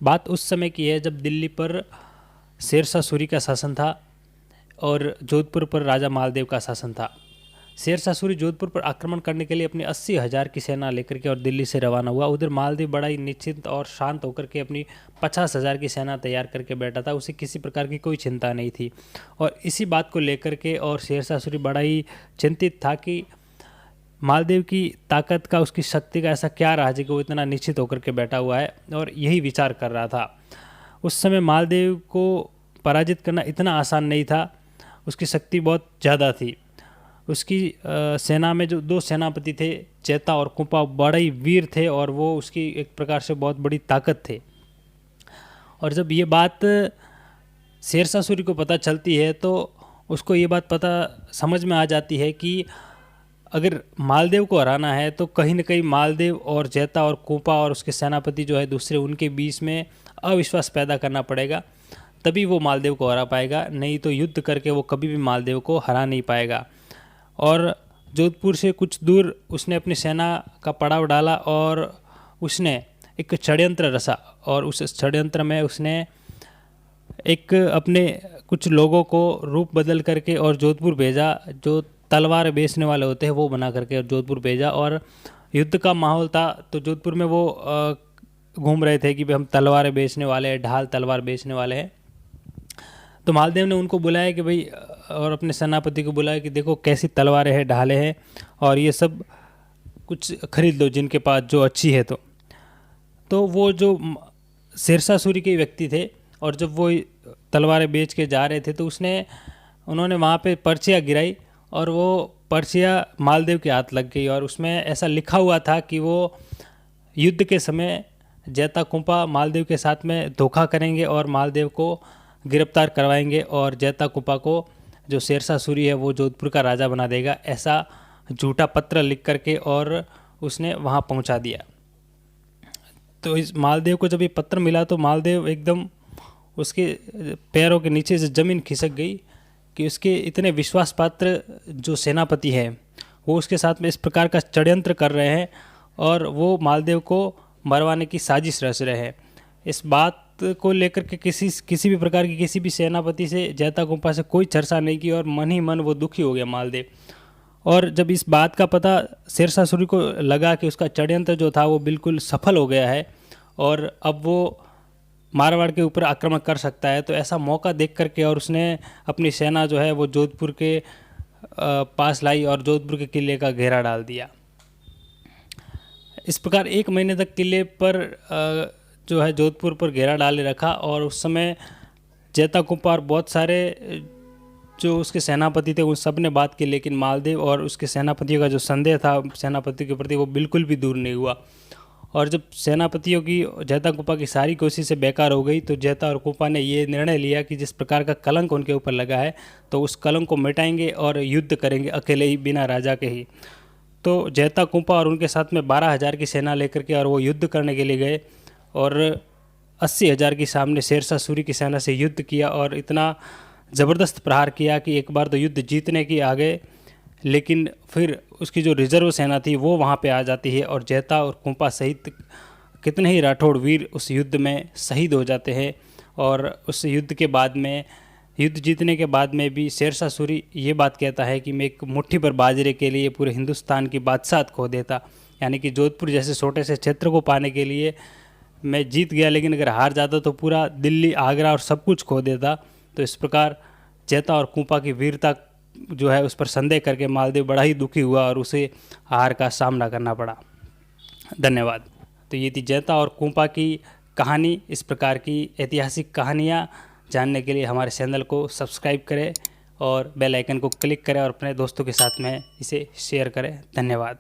बात उस समय की है जब दिल्ली पर शेरशाह सूरी का शासन था और जोधपुर पर राजा मालदेव का शासन था। शेरशाह सूरी जोधपुर पर आक्रमण करने के लिए अपनी 80,000 की सेना लेकर के और दिल्ली से रवाना हुआ। उधर मालदेव बड़ा ही निश्चिंत और शांत होकर के अपनी 50,000 की सेना तैयार करके बैठा था। उसे किसी प्रकार की कोई चिंता नहीं थी और इसी बात को लेकर के और शेरशाह सूरी बड़ा ही चिंतित था कि मालदेव की ताकत का, उसकी शक्ति का ऐसा क्या राज है कि वो इतना निश्चित होकर के बैठा हुआ है, और यही विचार कर रहा था। उस समय मालदेव को पराजित करना इतना आसान नहीं था, उसकी शक्ति बहुत ज़्यादा थी। उसकी सेना में जो 2 सेनापति थे, चेता और कुंपा, बड़े ही वीर थे और वो उसकी एक प्रकार से बहुत बड़ी ताकत थे। और जब ये बात शेरशाह सूरी को पता चलती है तो उसको ये बात पता समझ में आ जाती है कि अगर मालदेव को हराना है तो कहीं न कहीं मालदेव और चेता और कुंपा और उसके सेनापति जो है दूसरे, उनके बीच में अविश्वास पैदा करना पड़ेगा, तभी वो मालदेव को हरा पाएगा। नहीं तो युद्ध करके वो कभी भी मालदेव को हरा नहीं पाएगा। और जोधपुर से कुछ दूर उसने अपनी सेना का पड़ाव डाला और उसने एक षड्यंत्र रचा और उस षड्यंत्र में उसने एक अपने कुछ लोगों को रूप बदल करके और जोधपुर भेजा, जो तलवार बेचने वाले होते हैं वो बना करके और जोधपुर भेजा। और युद्ध का माहौल था तो जोधपुर में वो घूम रहे थे कि भाई हम तलवारें बेचने वाले हैं, ढाल तलवार बेचने वाले हैं। तो मालदेव ने उनको बुलाया कि भाई, और अपने सेनापति को बुलाया कि देखो कैसी तलवारें हैं, ढालें हैं, और ये सब कुछ खरीद लो जिनके पास जो अच्छी है। तो वो जो शेरशाह सूरी के व्यक्ति थे और जब वो तलवारें बेच के जा रहे थे तो उन्होंने वहाँ पे पर्चियाँ गिराई और वो पर्चियाँ मालदेव के हाथ लग गई और उसमें ऐसा लिखा हुआ था कि वो युद्ध के समय चेता कुंपा मालदेव के साथ में धोखा करेंगे और मालदेव को गिरफ्तार करवाएंगे और चेता कुंपा को, जो शेरशाह सूरी है, वो जोधपुर का राजा बना देगा। ऐसा झूठा पत्र लिख करके और उसने वहाँ पहुँचा दिया। तो इस मालदेव को जब ये पत्र मिला तो मालदेव एकदम, उसके पैरों के नीचे से ज़मीन खिसक गई कि उसके इतने विश्वास पात्र जो सेनापति हैं वो उसके साथ में इस प्रकार का षड्यंत्र कर रहे हैं और वो मालदेव को मरवाने की साजिश रच रहे हैं। इस बात को लेकर के किसी भी प्रकार की किसी भी सेनापति से, चेता कुंपा से कोई चर्चा नहीं की और मन ही मन वो दुखी हो गया मालदेव। और जब इस बात का पता शेरशाह सूरी को लगा कि उसका षड्यंत्र जो था वो बिल्कुल सफल हो गया है और अब वो मारवाड़ के ऊपर आक्रमण कर सकता है, तो ऐसा मौका देख करके और उसने अपनी सेना जो है वो जोधपुर के पास लाई और जोधपुर के किले का घेरा डाल दिया। इस प्रकार 1 महीने तक किले पर जो है जोधपुर पर घेरा डाले रखा और उस समय चेता कुंपा और बहुत सारे जो उसके सेनापति थे उन सब ने बात की, लेकिन मालदेव और उसके सेनापतियों का जो संदेह था सेनापति के प्रति वो बिल्कुल भी दूर नहीं हुआ। और जब सेनापतियों की, चेता कुंपा की सारी कोशिशें बेकार हो गई तो चेता और कुंपा ने ये निर्णय लिया कि जिस प्रकार का कलंक उनके ऊपर लगा है तो उस कलंक को मिटाएंगे और युद्ध करेंगे अकेले ही, बिना राजा के ही। तो चेता कुंपा और उनके साथ में 12,000 की सेना लेकर के और वो युद्ध करने के लिए गए और 80,000 के सामने शेरशाह सूरी की सेना से युद्ध किया और इतना ज़बरदस्त प्रहार किया कि एक बार तो युद्ध जीतने की आ गए, लेकिन फिर उसकी जो रिजर्व सेना थी वो वहाँ पे आ जाती है और चेता और कुंपा सहित कितने ही राठौड़ वीर उस युद्ध में शहीद हो जाते हैं। और उस युद्ध के बाद में, युद्ध जीतने के बाद में भी शेरशाह सूरी ये बात कहता है कि मैं एक मुट्ठी भर बाजरे के लिए पूरे हिंदुस्तान की बादशाहत खो देता, यानी कि जोधपुर जैसे छोटे से क्षेत्र को पाने के लिए मैं जीत गया, लेकिन अगर हार जाता तो पूरा दिल्ली, आगरा और सब कुछ खो देता। तो इस प्रकार चेता और कुंपा की वीरता जो है उस पर संदेह करके मालदेव बड़ा ही दुखी हुआ और उसे हार का सामना करना पड़ा। धन्यवाद। तो ये थी चेता और कुंपा की कहानी। इस प्रकार की ऐतिहासिक कहानियाँ जानने के लिए हमारे चैनल को सब्सक्राइब करें और बेल आइकन को क्लिक करें और अपने दोस्तों के साथ में इसे शेयर करें। धन्यवाद।